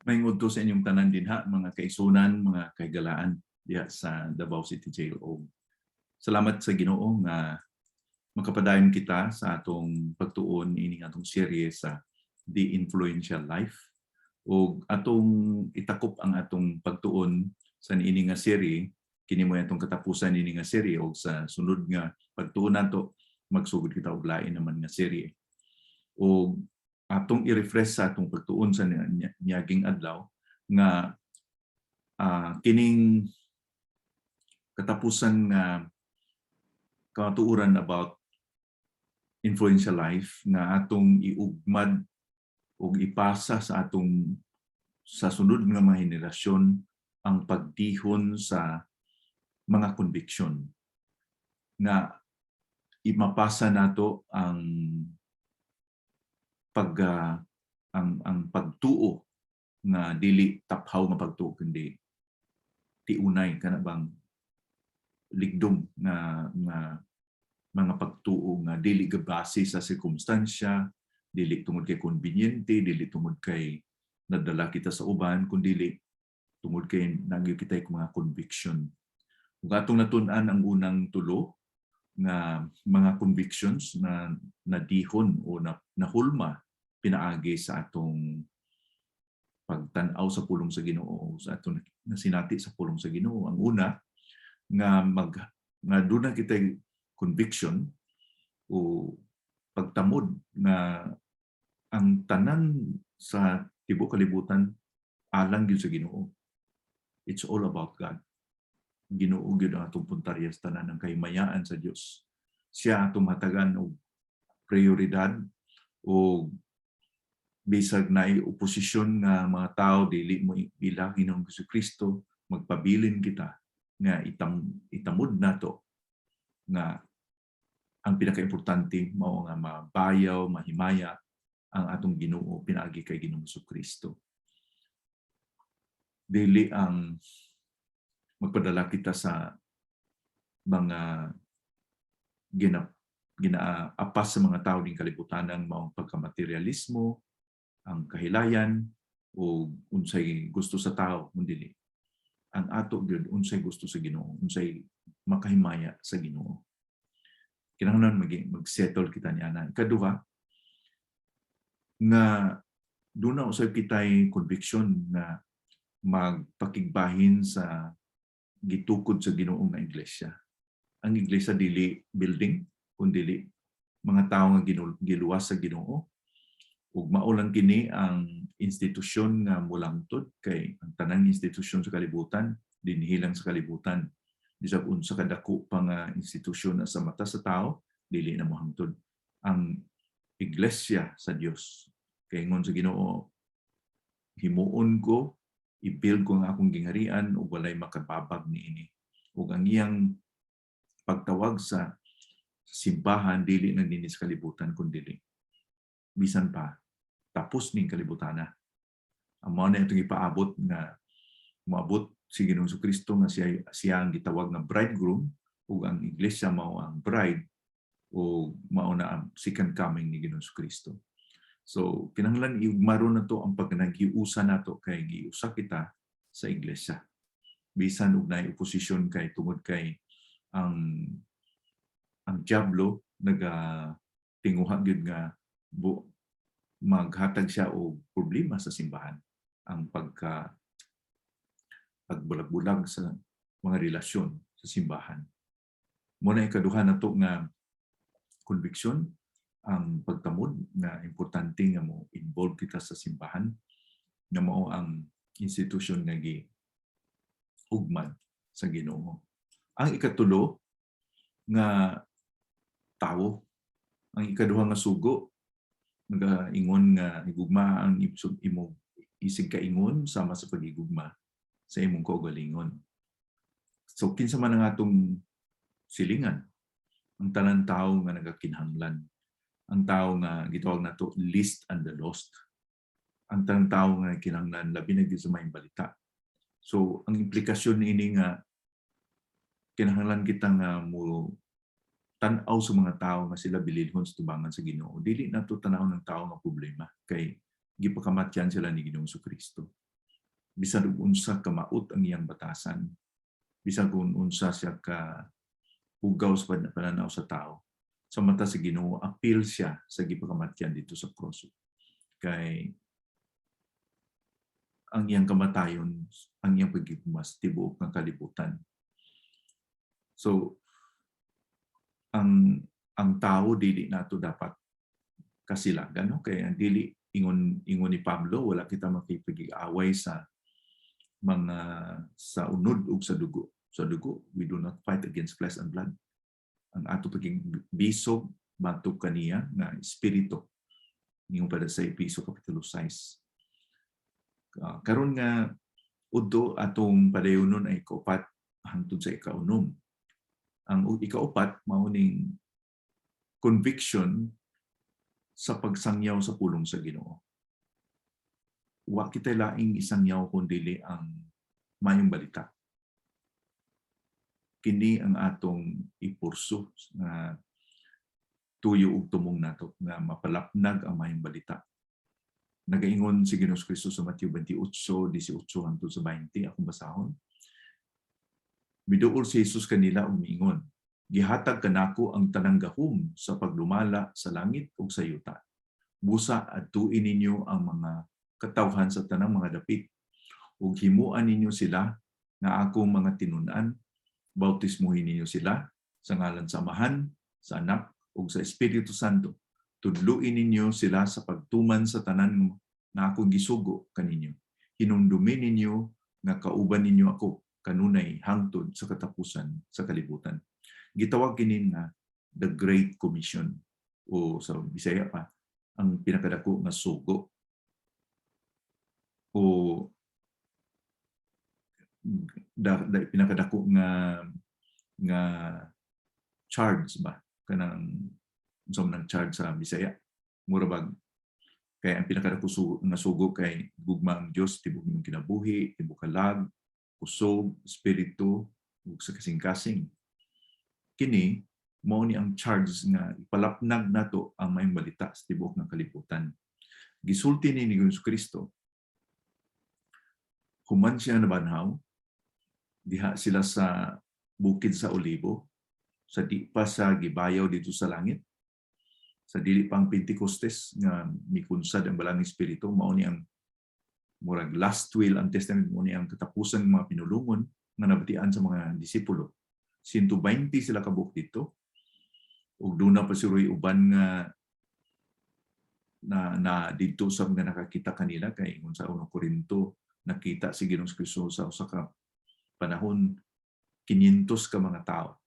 Maingod ko sa inyong tanan dinha, mga kaisunan, mga kaigalaan diha sa Davao City Jail. O salamat sa Ginoo nga makapadayon kita sa atong pagtuon ining atong serye sa The Influential Life. O atong itakop ang atong pagtuon sa niini nga serye, kini mo atong katapusan niini nga serye, o sa sunod nga pagtuon nato magsugod kita og lain naman nga serye. O atong i-refresh sa atong pagtuon sa niaging adlaw nga kining katapusan nga katuuran about influential life nga atong iugmad o ipasa sa atong sa sunod nga mga henerasyon ang pagdihon sa mga conviction nga imapasa nato ang ang pagtuo nga dili taphaw nga pagtuo kundi tiunay kana bang ligdom nga mga pagtuo nga dili gabase sa sirkumstansya, dili tungod kay konbinyente, dili tungod kay nadala kita sa uban, kundi tungod kay nagyo kita mga conviction. Ug atong natun-an ang unang tulo nga mga convictions na nadihon o nahulma pinaagi sa atong pagtan-aw sa pulong sa Ginoo, sa atong nasinati sa pulong sa Ginoo. Ang una nga doon na kita conviction o pagtamod na ang tanan sa tibuok kalibutan alang gyud sa Ginoo. It's all about God. Ginoo gyud ang atong puntarya sa tanan ng kahimayaan sa Dios. Siya atong hatagan og prioridad o bisag naay oposisyon nga mga tao dili mo bilangin ang Jesucristo, magpabilin kita nga itamod nato nga ang pinakaimportante mao nga mabayaw, mahimaya ang atong Ginoo pinaagi kay Ginoong Jesucristo. Dili ang magpadala kita sa mga ginaapas sa mga tao ning kalibutanang mao pagkamaterialismo, ang kahilayan o unsay gusto sa tao kundi ang ato gyud unsay gusto sa Ginoo, unsay makahimaya sa Ginoo. Kinahanglan mag-settle kita niana. Ikaduha nga doon na usay kitay conviction na magpakigbahin sa gitukod sa Ginoo nga iglesia. Ang iglesia dili building kundi mga tao nga giluwas sa Ginoo. Ug mao lang kini ang institusyon nga mulangtod kay ang tanang institusyon sa kalibutan dinhilang sa kalibutan. Bisag unsa kadako pa nga institusyon na sa mata sa tao dili na mohangtod. Ang iglesia sa Dios kay ingon sa Ginoo, himuon ko, i-build ko ang akong gingharian ug walay makababag niini. Ug ang iyang pagtawag sa simbahan dili na dinhi sa kalibutan kundi bisan pa tapos ning kalibutana. Ang mao na itong ipaabot nga moabot si Ginoong Jesucristo nga siya ang gitawag nga bridegroom ug ang iglesia mao ang bride o mao na ang second coming ni Ginoong Jesucristo. So kinahanglan iugmaron nato ang pagnagiusa nato kay giusa kita sa iglesia. Bisan og naay oposisyon kay tungod kay ang diablo tinguha gyud nga maghatag siya og problema sa simbahan, ang pagbulag-bulag sa mga relasyon sa simbahan. Muna ikaduha nato nga conviction, ang pagtamod na importante nga mo involve kita sa simbahan nga mao ang institusyon nga giugmad sa Ginoo. Ang ikatulo nga tawo, ang ikaduha nga sugo nga ingon nga igugma ang imong isig kaingon sama sa pagigugma sa imong kaugalingon. So kinsa man ang atong silingan, ang tanan tawo nga nagakinahanglan, ang tawo nga gitawag nato least and the lost, ang tanan tawo nga kinahanglan labi na gyud sa maayong balita. So ang implikasyon niini nga kinahanglan kita nga mo tan-aw sa mga tao nga sila bilidhon sa tubangan sa Ginoo. Dili nato tan-aw ng tao nga problema kay gipakamatyan sila ni Ginoong Jesucristo. bisan ug unsa ka maut ang iyang batasan, bisan kung unsa siya ka hugaw sa pananaw sa tao. Sa mata sa Ginoo, appeal siya sa gipakamatyan dito sa cross. Kay ang iyang kamatayon, ang iyang pagigmas, tibuok ng kalibutan. So, ang tao dili nato dapat kasilagan, no? Kaya dili ingon ni Pablo, wala kita makipag-away sa mga sa unod ug sa dugo. Sa dugo, we do not fight against flesh and blood. Ang ato paging bisog batok kaniya nga espiritu. Ningon para sa Episo Kapitulo 6. Karon nga udto atong padayonon ay kaupat hangtod sa ikaunom. Ang ikaupat mao ning conviction sa pagsangyaw sa pulong sa Ginoo. Wa kita laing isangyaw kundi ang mayong balita. Kini ang atong ipurso nga tuyo ug tumong nato nga mapalapnag ang mayong balita. Nagaingon si Ginoong Kristo sa Matthew 28:18 hangtod sa 20, akong basahon. Miduol si Jesus kanila ug miingon, gihatag kanako ang tanang gahom sa paglumala sa langit ug sa yuta. Busa adtuin ninyo ang mga katawhan sa tanang mga dapit ug himuan ninyo sila nga akong mga tinun-an. Bautismuhin ninyo sila sa ngalan sa Amahan, sa Anak ug sa Espiritu Santo. Tudluin ninyo sila sa pagtuman sa tanan na akong gisugo kaninyo. Hinumdumi ninyo nga kauban ninyo ako kanunay hangtod sa katapusan sa kalibutan. Gitawag kini nga the Great Commission o sa Bisaya pa ang pinakadako nga sugo o pinakadako nga charge ba kanang unsa man charge sa Bisaya mura bag kay ang pinakadako nga sugo kay gugma ang Dios tibok imong kinabuhi, tibok kalag, kusog, espiritu ug sa kasing-kasing. Kini mao ni ang charge nga ipalapnag nato ang mayong balita sa tibok ng kalibutan. Gisulti ni Ginoong Kristo human siya nabanhaw diha sila sa bukid sa Olibo sa di pa sa gibayaw dito sa langit sa dili pang Pentecostes nga mikunsad ang balang espiritu mao ni ang murag last will ang testament mo ni ang katapusan ng mga pinulungon nga nabatian sa mga disipulo. 120 sila kabuk dito ug doon na pa siroy uban nga na dito sa mga nakakita kanila kay ingon sa 1 Korinto nakita si Ginoong Kristo sa usa ka panahon 500 ka mga tao.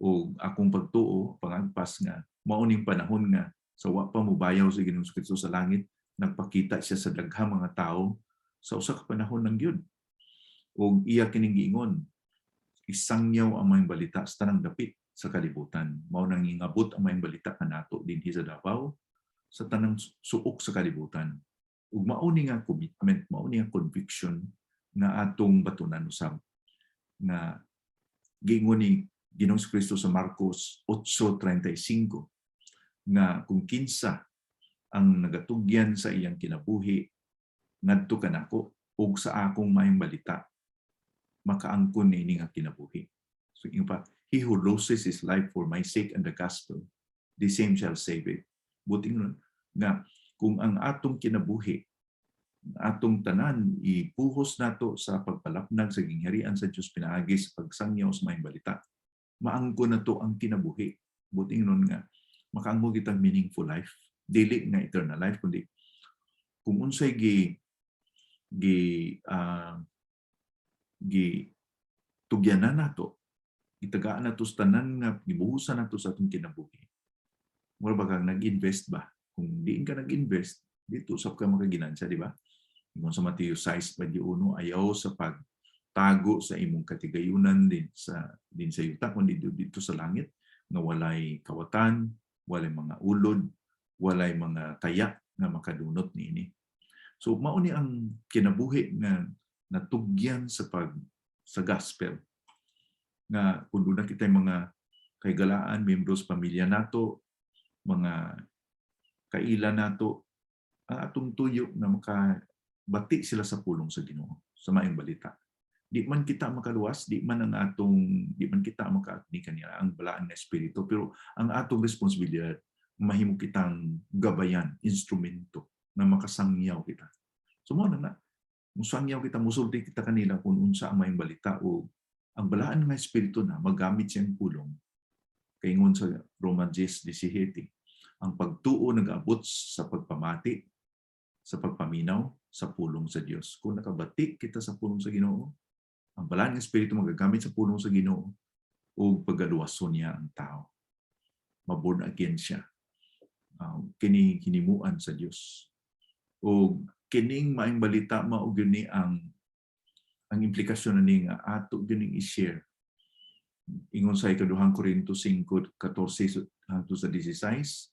O akong pagtuo pangagpas nga mao ning panahon nga sa wa pa mobayaw si Ginoong Kristo sa langit nagpakita siya sa daghang mga tao sa usa ka panahon ng Gyud. O iya kining giingon isangyaw ang mayong balita sa tanang dapit sa kalibutan. Mao nang ingabot ang mayong balita kanato dinhi sa Davao sa tanang suok sa kalibutan. Ug mao ni nga commitment, mao ni nga conviction nga atong batunan usab nga giingon ni Ginoong Kristo sa Marcos 8:35 nga kung kinsa ang nagatugyan sa iyang kinabuhi ngadto kanako ug sa akong mayong balita makaangkon ni nga kinabuhi. So yung pa, he who loses his life for my sake and the gospel, the same shall save it. Buting nga kung ang atong kinabuhi, atong tanan ipuhos nato sa pagpalapnag sa gingharian sa Dios pinaagi sa pagsangyaw sa mayong balita, maangkon nato ang kinabuhi. Buting nun nga makaangkon kitang meaningful life, dili nga eternal life kundi kung unsay tugyanan nato, itagaan nato sa tanan nga gibuhusan nato sa atong kinabuhi. Mura ba kang nag-invest ba? Kung diin ka nag-invest, dito usap ka makaginansya, di ba? Kung sa Mateo 6:21, ayaw sa pagtago sa imong katigayunan din sa yuta, kundi dito sa langit, na walay kawatan, walay mga ulod, walay mga taya nga makadunot niini. So mao ni ang kinabuhi nga natugyan sa gospel. Nga kung doon na kita mga kaigalaan, membros pamilya nato, mga kaila nato, ang atong tuyo na bati sila sa pulong sa Ginoo sa maayong balita. Di man kita makaluwas, di man kita makaagni kaniya ang balaan nga espiritu, pero ang atong responsibilidad mahimo kitang gabayan, instrumento na makasangyaw kita. So mo na musangyaw kita, musulti kita kanila kung unsa ang maayong balita o ang balaan nga espiritu na magamit siyang pulong. Kay ingon sa Roman 10:17, ang pagtuo nag-abot sa pagpamati, sa pagpaminaw, sa pulong sa Dios. Kung nakabati kita sa pulong sa Ginoo, ang balaan ng espiritu magagamit sa pulong sa Ginoo o pagaluwason niya ang tao. Maborn again siya. Kini hinimuan sa Dios. O kining maayong balita mao gini ang implikasyon ani nga ato gining i-share. Ingon sa ikaduhang Korinto 5:14 hangtod sa 16,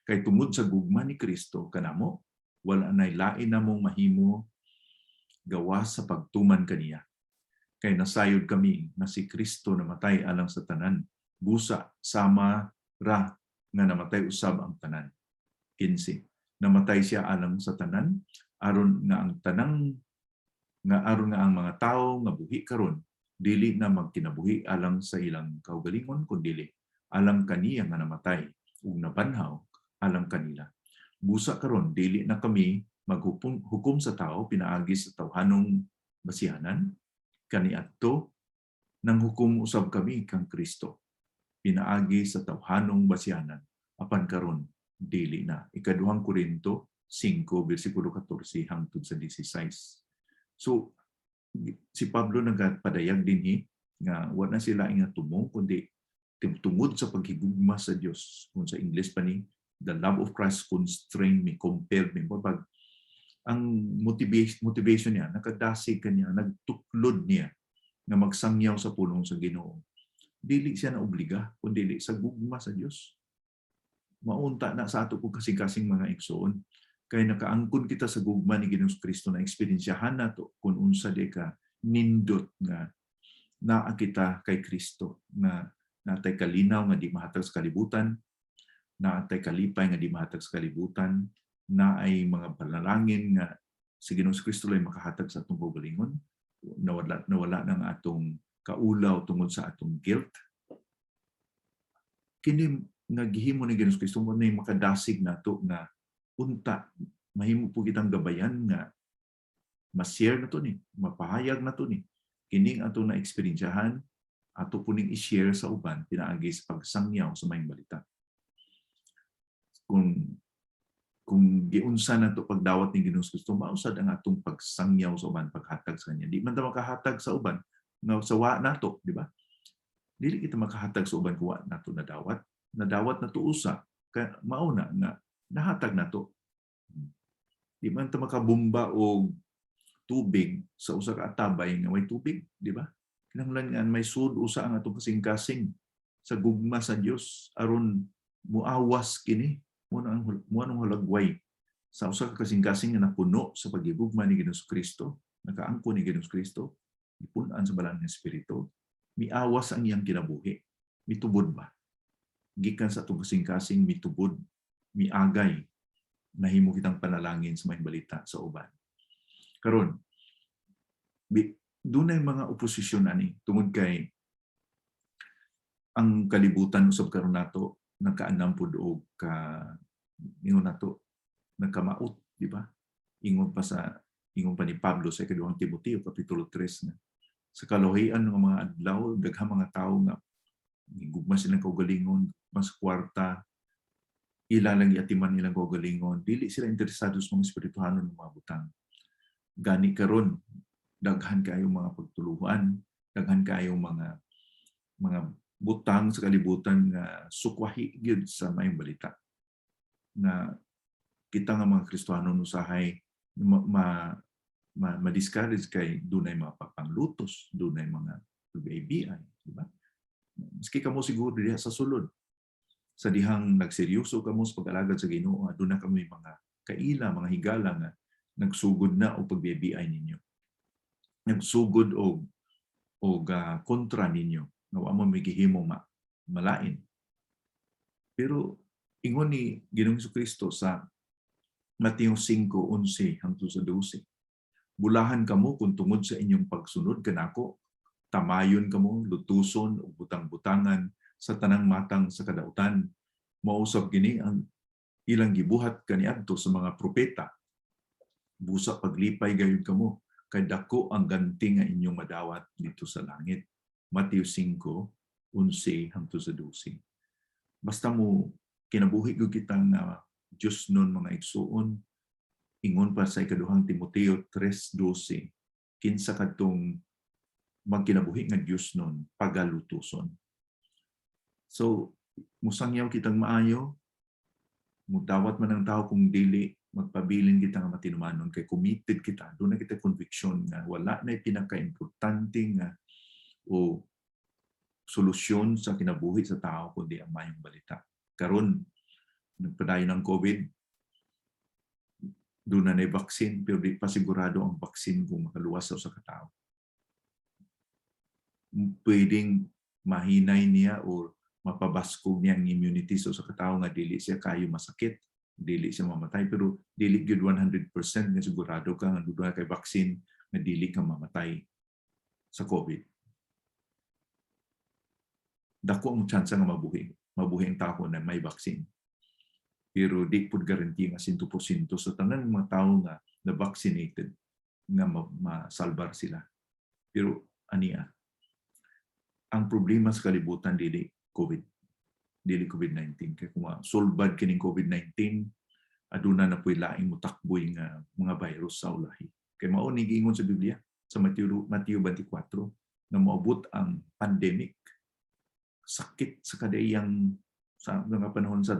kay tungod sa gugma ni Kristo kanamo wala nay lain namong mahimo gawas sa pagtuman kaniya. Kay nasayod kami na si Kristo namatay alang sa tanan, busa sama ra nga namatay usab ang tanan. 15. Namatay siya alang sa tanan aron nga ang mga tawo nga buhi karon dili na magkinabuhi alang sa ilang kaugalingon kundi alang kaniya nga namatay ug nabanhaw alang kanila. Busa karon dili na kami maghukom sa tao pinaagi sa tawhanong basihanan, kaniadto nang hukom usab kami kang Kristo pinaagi sa tawhanong basihanan apan karon dili na. Ikaduhang Korinto 5:14 hangtod sa 16. So si Pablo nagpadayag dinhi nga wala na sila nga tumong kundi tungod sa paghigugma sa Dios. Kung sa English pa ni, the love of Christ constrained me, compelled me. Pag ang motivation niya, nakadasig kanya, nagtuklod niya na magsangyaw sa pulong sa Ginoo. Dili siya na obliga, kundi sa gugma sa Dios. Maunta na sa ato po kasing-kasing mga igsoon. Kaya nakaangkon kita sa gugma ni Ginoong Kristo na eksperiensyahan nato kung unsa di ka nindot nga naa kita kay Kristo, na natay kalinaw nga di mahatag sa kalibutan, natay kalipay nga di mahatag sa kalibutan, na ay mga panalangin nga si Ginoong Kristo lang makahatag sa atong kaugalingon, nawala ng atong kaulaw tungod sa atong guilt. Kini nga gihimo ni Ginoong Kristo mo na makadasig nato nga unta mahimo po kitang gabayan nga ma-share na to ni, mapahayag na to ni. Kining ato na eksperiensyahan, ato po ning i-share sa uban pinaagi sa pagsangyaw sa maayong balita. Kung giunsa na to pagdawat ni Ginoong Kristo, mausad ang atong pagsangyaw sa uban, paghatag sa kanya. Di man ta makahatag sa uban nga sa wa nato, di ba? Dili kita makahatag sa uban kung wa nato nadawat. Nadawat na to usa, kaya mauna nga nahatag na to. Di man ta makabumba og tubig sa usa ka atabay nga may tubig, di ba? Kinahanglan nga may sud usa ang atong kasing-kasing sa gugma sa Dios aron muawas kini mo nang halagway sa usa ka kasing-kasing nga napuno sa paghigugma ni Ginoong Kristo, nakaangkon ni Ginoong Kristo, ipunan sa balang nga espiritu, miawas ang iyang kinabuhi. Mitubod ba? Gikan sa atong kasing-kasing mitubod, miagay, nahimo kitang panalangin sa maayong balita sa uban. Karon, dunay mga oposisyon ani tungod kay ang kalibutan usab karon nato nagkaanam pud og ingon nato nagkamaot, di ba? Ingon pa ni Pablo sa ikaduhang Timoteo kapitulo 3 na sa kaluhian ng mga adlaw daghang mga tawo nga gugma silang kaugalingon mas kwarta, ilalang iatiman nilang kaugalingon, dili sila interesado sa mga espirituhanon ng mga butang. Gani karon daghan kayong mga pagtuluhan, daghan kayong mga butang sa kalibutan nga sukwahi gyud sa maayong balita. Na kita nga mga Kristohanon usahay ma-discourage kay dunay mga pagpanglutos, dunay mga pag-ABI, di ba? Maski kamo siguro diha sa sulod, sa dihang nagseryoso kamo sa pag-alagad sa Ginoo, aduna kami mga kaila, mga higala nga nagsugod na o pag-ABI ninyo. Nagsugod og kontra ninyo nga wa mo migihimo malain. Pero ingon ni Ginoong Kristo sa Mateo 5:11 hangtod sa 12, bulahan kamo kung tungod sa inyong pagsunod kanako, tamayon kamo, lutuson o butang-butangan sa tanang matang sa kadautan. Mausab gini ang ilang gibuhat kaniadto sa mga propeta. Busa paglipay gayud kamo, kay dako ang ganti nga inyong madawat dito sa langit. Mateo 5:11 hangtod sa 12. Basta mo kinabuhi gyud kita nga Diyos nun mga igsuon, ingon pa sa ikaduhang Timoteo 3:12, kinsa kadtong magkinabuhi nga Diyos nun pagalutuson. So, musangyaw kitang maayo, mudawat man ang tao kung dili, magpabilin kita nga matinumanon kay committed kita. Doon na kita conviction nga wala na pinaka-importante nga o solusyon sa kinabuhi sa tao kundi ang mayong balita. Karon nagpadayon ng COVID, doon na may vaccine, pero di pa sigurado ang vaccine kung makaluwas sa katao. Pwedeng mahinay niya o mapabaskog niya ang immunity sa katao nga dili siya kayo masakit, dili siya mamatay, pero dili gyud 100% nga sigurado ka nga doon kay vaccine nga dili ka mamatay sa COVID. Dako ang chance nga mabuhi ang tao na may vaccine. Pero di pud guarantee nga 100% sa tanan ng mga tao nga na-vaccinated nga masalbar sila. Pero aniya, ang problema sa kalibutan dili COVID-19. Kaya kung solbad kining COVID-19, aduna na po'y laing mutakboy nga mga virus sa ulahi. Kaya mao ni giingon sa Biblia sa Mateo 24 na moabot ang pandemic, sakit sa kadayang sa mga panahon sa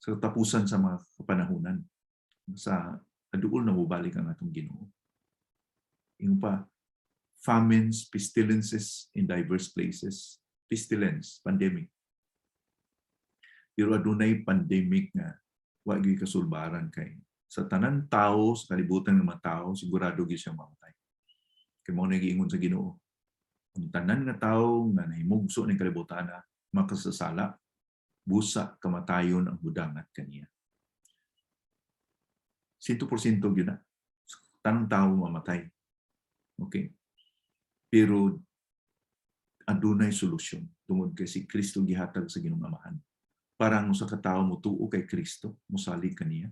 tapusan sa mga kapanahunan. Sa aduol na mubalik ang atong Ginoo. Yung pa, famines, pestilences in diverse places. Pestilence, pandemic. Pero adunay pandemic nga wa gyud kasulbaran kay sa tanan tao, sa kalibutan ng mga tao, sigurado gyud siyang mamatay. Kay mao na giingon sa Ginoo, ang tanan nga tawo nga nahimugso ning kalibutan na makasasala, busa kamatayon ang hudangat kaniya. 100% gyud na. Tanang tao mamatay. Okay? Pero adunay solusyon tungod kay si Kristo gihatag sa Ginoong Amahan. Parang sa katao mo tuo kay Kristo, mosalig kaniya.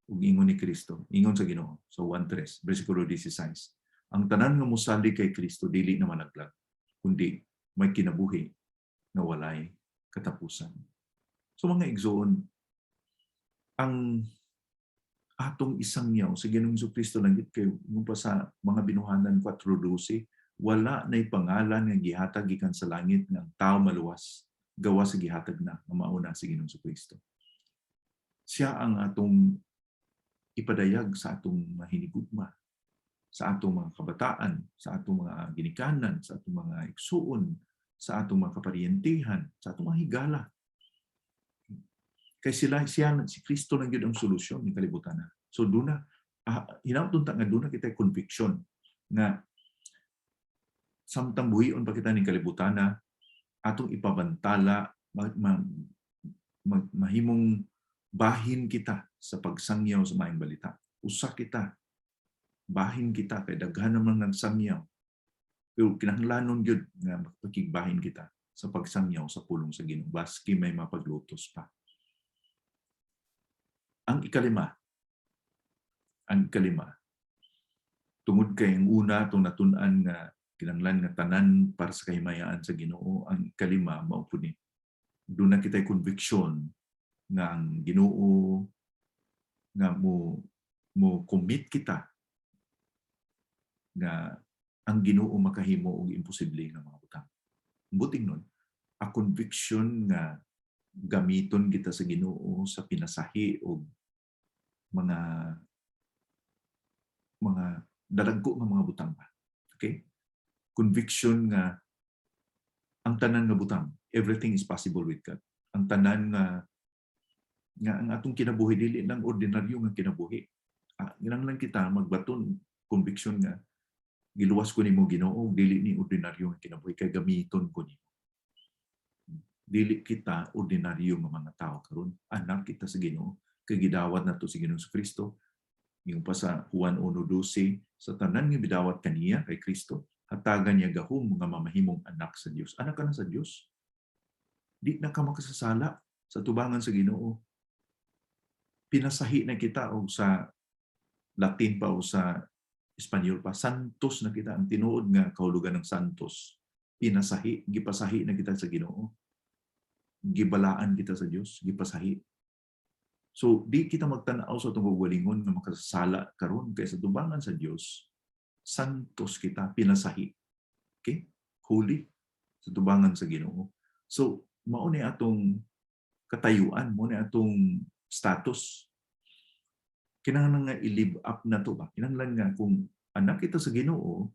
Ug ingon ni Kristo, ingon sa Ginoo sa 1:3, bersikulo 16. Ang tanan nga mosalig kay Kristo dili na malaglag, kundi may kinabuhi na walay katapusan. So mga igsoon, ang atong isang yaw sa Ginoong Kristo langgit kay pa sa mga binuhanan 4:12, wala na'y pangalan nga gihatag gikan sa langit nga ang tao maluwas gawa sa gihatag na nga mauna sa Ginoong Kristo. Siya ang atong ipadayag sa atong mga hinigugma, sa atong mga kabataan, sa atong mga ginikanan, sa atong mga igsuon, sa atong mga kaparyentihan, sa atong mga higala. Kay si Kristo lang yun ang solusyon ng kalibutan. So doon na, hinautun nga doon na kita conviction na samtang buhion pa kita ng kalibutan na atong ipabantala, mahimong bahin kita sa pagsangyaw sa maayong balita. Usa kita, bahin kita, kay daghan naman nagsangyaw. Pero kinahanglanon yun nga makikigbahin kita sa pagsangyaw sa pulong sa Ginoo, baski may mapaglutos pa. Ang ikalima, tungod kay ang una itong natunan nga kinahanglan nga tanan para sa kahimayaan sa Ginoo, ang ikalima mao pud ni doon na kita'y conviction nga ang Ginoo nga mo commit kita nga ang Ginoo makahimo og imposible nga mga butang. Buting nun, a conviction nga gamiton kita sa Ginoo sa pinasahi o mga dalagko nga mga butang pa. Okay? Conviction nga ang tanan nga butang, everything is possible with God. Ang tanan nga ang atong kinabuhi dili lang ordinaryo nga kinabuhi. Kinahanglan kita magbaton conviction nga giluwas ko nimo Ginoo, dili ni ordinaryo nga kinabuhi kay gamiton ko nimo. Dili kita ordinaryo nga mga tao karon, anak kita sa Ginoo, kay gidawat nato si Ginoong Kristo Yung pa sa Juan 1:12, sa tanan nga bidawat kaniya kay Kristo, hatagan niya gahom mga mamahimong anak sa Dios. Anak ka na sa Dios. Di na ka makasasala sa tubangan sa Ginoo. Pinasahi na kita o sa Latin pa o sa Espanyol pa, santos na kita. Ang tinuod nga kahulugan ng santos. Pinasahi, gipasahi na kita sa Ginoo. Gibalaan kita sa Dios, gipasahi. So, di kita magtanaw sa itong kagalingon na makasasala karon kay sa tubangan sa Dios, santos kita, pinasahi. Okay? Holy sa tubangan sa Ginoo. So, mao ni atong katayuan, mao ni atong status. Kinahanglan nga i-live up na to ba? Kinahanglan nga kung anak kita sa Ginoo,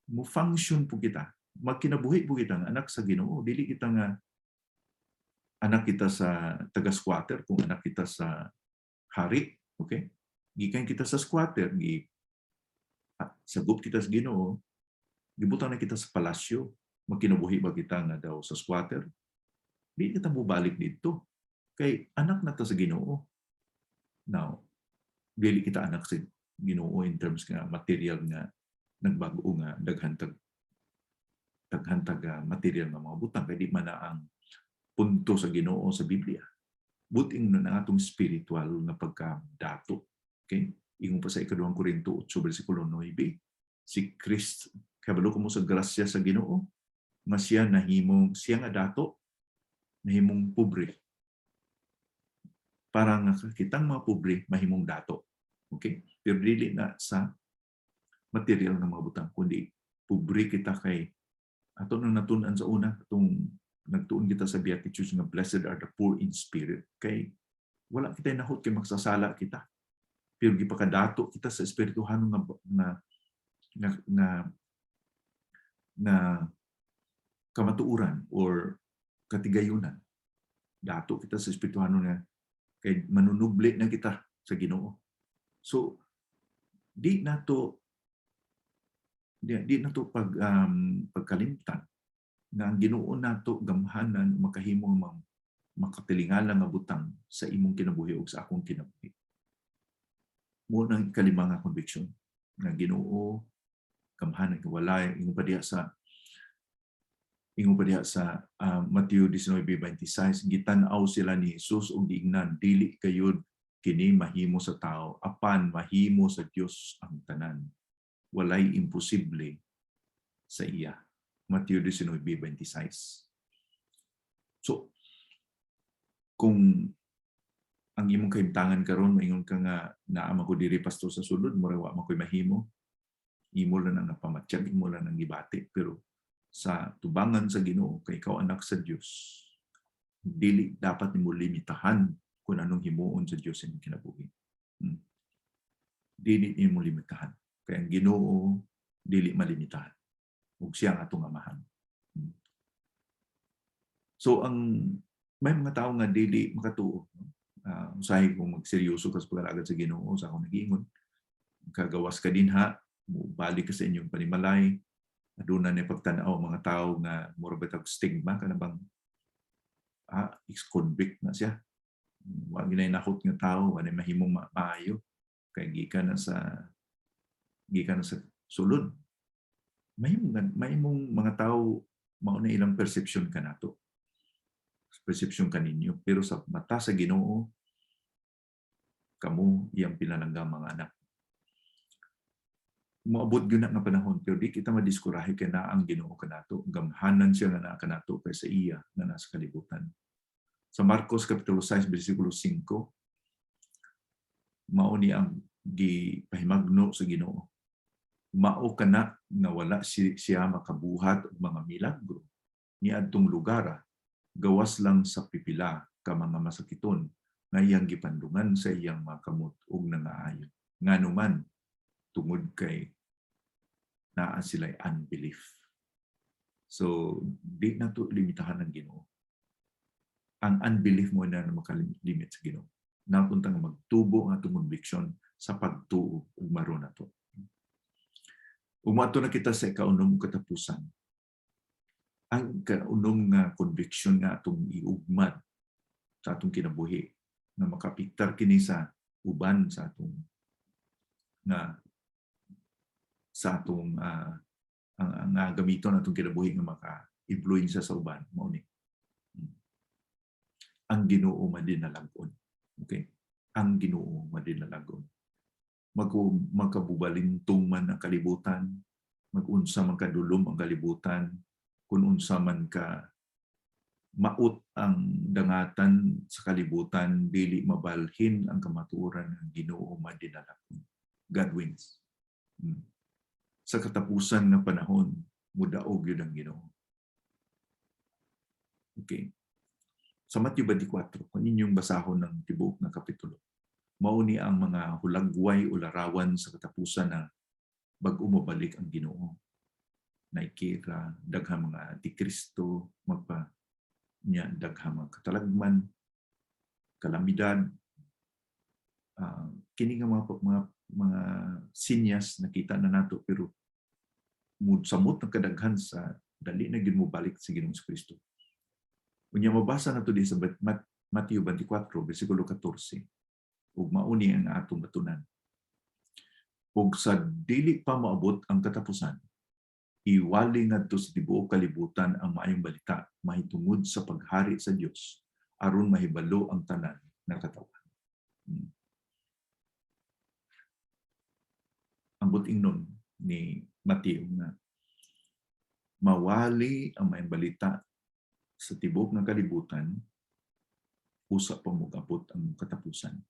mo function po kita, magkinabuhi po kita nga anak sa Ginoo, dili kita nga anak kita sa taga-squatter, kung anak kita sa hari, okay? Gikan kita sa squatter, sagup kita sa Ginoo, gibutang na kita sa palasyo, magkinabuhi ba kita nga daw sa squatter? Di kita mubalik dito. Kay anak na ta sa Ginoo. Now, dili kita anak sa Ginoo in terms nga material nga nagbago nga daghantag material nga mga butang kay di man na ang punto sa Ginoo sa Biblia. Buting na atong spiritual na pagkadato. Okay? Ingon pa sa 2 Korinto 8 versikulo 9, si Christ kabalo ko mo sa grasya sa Ginoo nga siya nga dato nahimong pobre. Para nga kitang mga pobre mahimong dato. Okay? Pero dili na sa material na mga butang, kundi pobre kita kay ato nang natunan sa una, itong nagtuon kita sa Beatitudes nga blessed are the poor in spirit. Kay wala kita nahot kay magsasala kita. Pero gipakadato kita sa espirituhan nga kamatuuran or katigayunan. Dato kita sa espirituhan nga kay manunubli na kita sa Ginoo. So di na to pagkalimtan nga ang Ginoo nato gamhanan makahimong makatilingala nga butang sa imong kinabuhi ug sa akong kinabuhi. Mo nang kalima nga conviction nga Ginoo gamhanan nga walay ingon pa diha sa Mateo 19:26, gitan-aw sila ni Jesus ug giingnan, dili kayod kini mahimo sa tao, apan mahimo sa Dios ang tanan. Walay imposible sa iya. Mateo 19:26. So, kung ang imong kahimtangan karon maingon ka nga naa man ko diri pastor sa sulod, mura wa man koy mahimo. Imo lang ang napamatyag, imo lang ang gibati, pero sa tubangan sa Ginoo kay ikaw anak sa Dios, dili dapat nimo limitahan kung anong himuon sa Dios imong kinabuhi. Dili nimo limitahan. Kay ang Ginoo dili malimitahan. Ug siya ang atong amahan. So ang may mga tao nga dili makatuo. Usahay kung magseryoso ka sa pag-alagad sa Ginoo sa akong nag-iingon. Kagawas ka dinha, balik ka sa inyong panimalay, aduna na pagtanaw mga tao nga mura ba tag stigma kana bang ex-convict na siya. Wa ginay nakot nga tao wala mahimong maayo kay gikan na sa sulod. Mahimong mga tao mao na ilang perception kanato. Perception kaninyo, pero sa mata sa Ginoo kamo iyang pinalanggang mga anak. Moabot gyud na nga panahon pero di kita madiskurahe kay na ang Ginoo kanato, gamhanan siya nga naa kanato kay sa iya nga nasa kalibutan. Sa Marcos kapitulo 6 bersikulo 5, mao ni ang gipahimagno sa Ginoo. Mao kana nga wala siya makabuhat og mga milagro niadtong lugar gawas lang sa pipila ka mga masakiton nga iyang gipandungan sa iyang mga kamot ug nangaayo. Nganuman tungod kay naa sila'y unbelief. So, di na to limitahan ng Ginoo. Ang unbelief mo na makalimit sa Ginoo. Napunta nga magtubo ang atong conviction sa pagtuo ug maro na to. Umato na kita sa kaunom katapusan. Ang kaunom nga conviction nga atong iugmad sa atong kinabuhi na makapiktar kini sa uban sa atong nga sa atong ang gamiton atong kinabuhi nga maka-influensya sa uban mao ni ang Ginoo madinalagon. Okay? Ang Ginoo madinalagon. Magkabubalintong man ang kalibutan, mag-unsa man kadulom ang kalibutan, kung unsa man ka maut ang dangatan sa kalibutan, dili mabalhin ang kamatuoran ng Ginoo madinalagon. God wins. Sa katapusan ng panahon, mudaog yun ang Ginoo. Okay. Sa Matthew 24, kung inyong basahon ng tibuok na kapitulo, mauni ang mga hulagway o larawan sa katapusan na bag-o mabalik ang Ginoo. Naikira, daghang mga antikristo, daghang mga katalagman, kalamidad, kini nga mga sinyas nakita na nato pero samot ng kadaghan sa dali na gyud mo balik sa Ginoong Kristo. Unya mabasa nato di sa Matthew 24 bersikulo 14 ug mauni ang atong batunan. Ug sa dili pa moabot ang katapusan, iwali ngadto sa tibuok kalibutan ang maayong balita mahitungod sa paghari sa Dios aron mahibalo ang tanan nga katawan. Ang buting nun ni Matthew na mawali ang maayong balita sa tibuok ng kalibutan usa pa mogabot ang katapusan.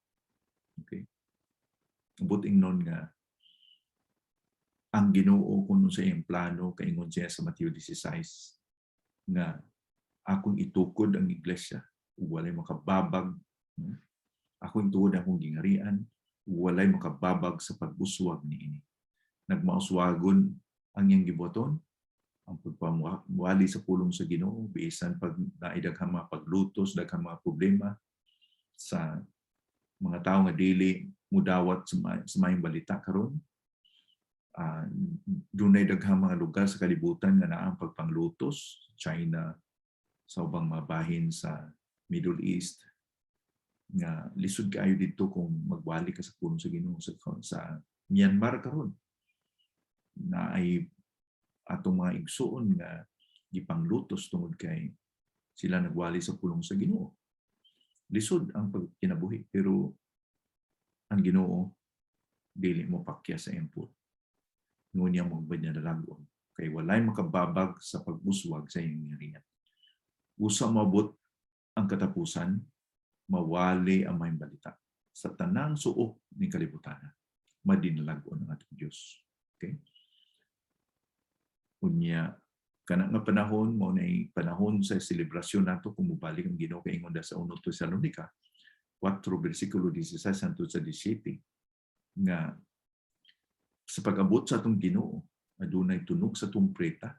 Okay? Ang buting nun nga ang Ginoo kuno sa iyang plano kaingon siya sa Matthew 16 nga akong itukod ang iglesia ug walay makababag. Akong tuod akong gingarian ug walay makababag sa pag-uswag niini. Nagmauswagon ang iyang gibuhaton ang pagpamuwali sa pulong sa Ginoo bisan pag naidaghang mga paglutos, daghang mga problema sa mga tao nga dili mudawat sa maayong balita karon. Dunay daghang mga lugar sa kalibutan nga naa ang pagpanglutos, China, sa ubang mga bahin sa Middle East nga lisod kaayo dito kung magwali ka sa pulong sa Ginoo sa Myanmar karon na ay atong mga igsuon nga gipanglutos tungod kay sila nagwali sa pulong sa Ginoo. Lisod ang pagkinabuhi pero ang Ginoo dili mo pakya sa impul. Ngunya mo ba niya nalagon kay walay makababag sa pag-uswag sa iyong ngarian. Usa mabot ang katapusan, mawali ang maayong balita sa tanang suok ni kalibutan. Madinalagon ang ating Dios. Okay? Unya kana nga panahon mo nay panahon sa selebrasyon nato kung mobalik ang Ginoo kay ingon sa 1 Tesalonica 4 bersikulo 16 hangtod sa 17 nga sa pag-abot sa atong Ginoo adunay tunog sa trumpeta.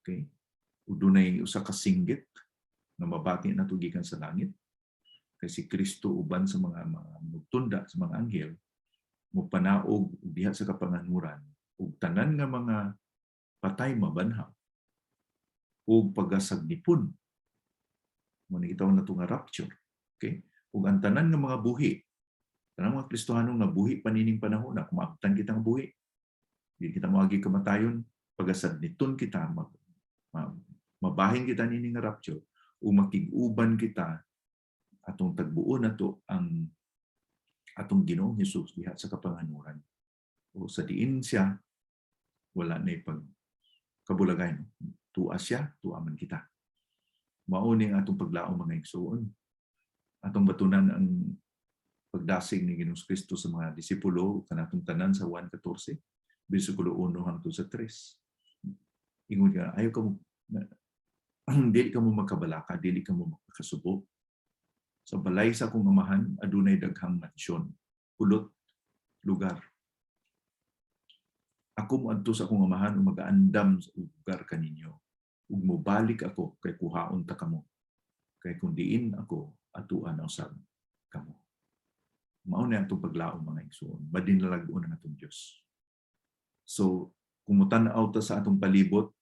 Okay? Adunay usa ka singgit na mabati nato gikan sa langit kay si Kristo uban sa mga mugtunda sa mga anghel mo panaog diha sa kapanganuran ug tanan nga mga patay mabanhaw ug pagasagnipon mo ni gitawag nato nga rapture. Okay? Ug ang tanan nga mga buhi kanang mga Kristohano nga buhi panining panahon na kumaabtan kita nga buhi. Di kita moagi kamatayon pagasadniton kita mabahin kita nini nga rapture o makig-uban kita atong tagbuon nato ang atong Ginoong Hesus diha sa kapanganuran. O sa diin siya wala na pag kabulagay. Tuwa siya, tuwa man kita. Mao ni atong paglaom mga igsoon. Atong batunan ang pagdasig ni Ginoong Kristo sa mga disipulo kanatong tanan sa 1:14 bersikulo 1 hangtod sa 3. Ingon ka, ayaw ka mo dili ka mo magkabalaka, dili ka mo makasubo. Sa balay sa akong amahan adunay daghang mansyon, pulot lugar. Ako moadto sa akong amahan ug mag-aandam sa lugar kaninyo. Ug mobalik ako kay kuhaon ta kamo. Kay kun diin ako atuan usab kamo. Mao na atong paglaom mga igsoon, madinalagon ang atong Dios. So, kung mutan-aw ta sa atong palibot,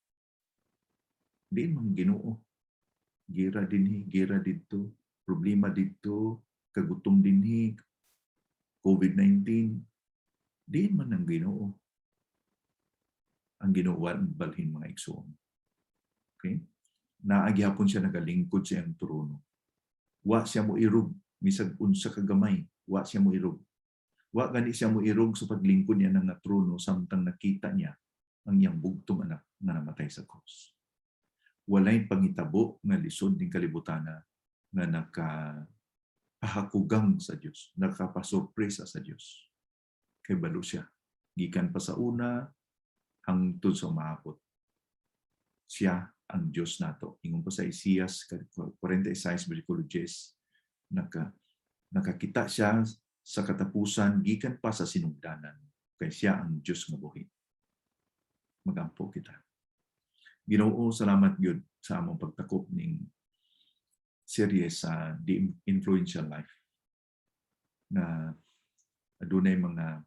di man Ginoo. Gira dinhi, gira didto, problema didto, kagutom dinhi, COVID-19, Di man ang Ginoo. Ang Ginoo balhin mga igsoon. Okay? Naagyapon siya nagalingkod sa iyang trono. Wa siya mo irog misag unsa ka gamay, wa siya mo irog. Wa gani siya mo irog sa paglingkod niya ng trono samtang nakita niya ang iyang bugtong anak nga namatay sa krus. Walay pangitabo nga lisod ning kalibutana nga nakapahakugang sa Dios, nakapasurpresa sa Dios. Kay balo siya. Gikan pa sa una hangtod sa umabot. Siya ang Diyos nato. Ingon pa sa Isaias 46 versikulo 10, nakakita siya sa katapusan gikan pa sa sinugdanan. Kay siya ang Diyos nga buhi. Magampo kita. Ginoo, salamat gyud sa among pagtakop ning serye sa The Influential Life na adunay mga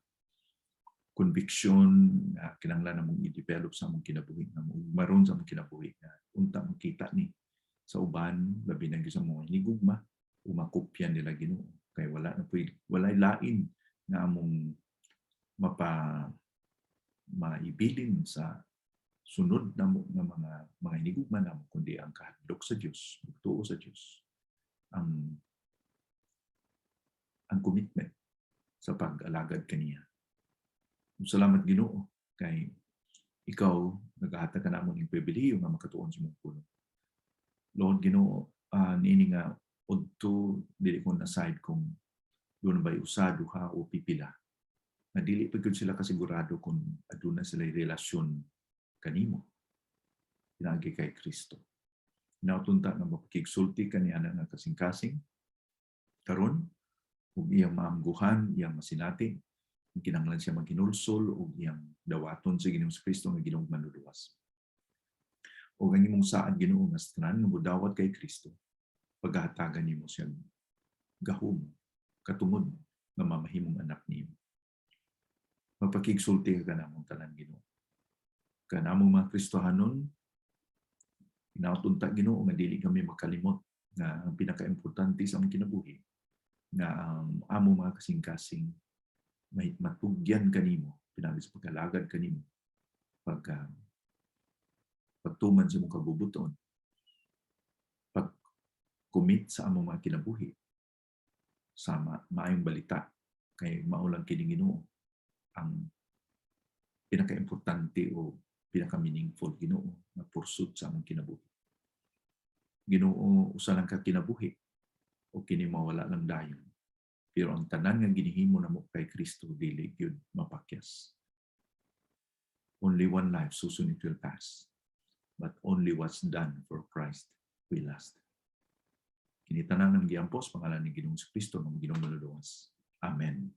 conviction na kinahanglan namong i-develop sa among kinabuhi, na maron sa among kinabuhi na unta makita ni sa uban labi na sa mga hinigugma umakopya nila Ginoo kay walay lain na among maibilin sa sunod na mga hinigugma namo kundi ang kahadlok sa Dios, pagtuo sa Dios, ang commitment sa pag-alagad kaniya. Salamat Ginoo kay ikaw nagahatag ka namon ng pribilehiyo nga makatuon sa imong pulong. Lord Ginoo, niini nga udto dili ko na-side kung doon ba'y usa, duha o pipila. Na dili pa gyud sila kasigurado kung aduna sila relasyon kanimo. Pinagi kay Kristo. Nautunta nga mapakigsulti kaniya nga kasing-kasing karon ug iyang maamguhan, iyang masinati, kinahanglan siya maghinulsol o iyang dawaton sa Ginoong Kristo nga Ginoong manluluwas. O ang imong saad Ginoo nga tanan nga modawat kay Kristo, paghatagan nimo siyang gahom, katungod nga mamahimong anak nimo. Mapakigsulti ka namong tanan Ginoo. Kanamong mga Kristohanon, pinautunta Ginoo nga dili kami makalimot nga ang pinaka-importante sa among kinabuhi nga ang among mga kasing-kasing matugyan kanimo, pinagi sa pag-alagad kanimo, pagtuman sa mong kabubuton, pag-commit sa among mga kinabuhi, sa maayong balita, kay maulang kini Ginoo ang pinaka-importante o pinaka-meaningful Ginoo na pursuit sa among kinabuhi. Ginoo, usa lang ka kinabuhi o kini mawala lang dayon. Pero ang tanan nga ginihimo namo kay Kristo dili gyud mapakyas. Only one life, so soon it will pass. But only what's done for Christ will last. Kini tanan ang giampos pangalan ni Ginoong Kristo nga Ginoong manluluwas. Amen.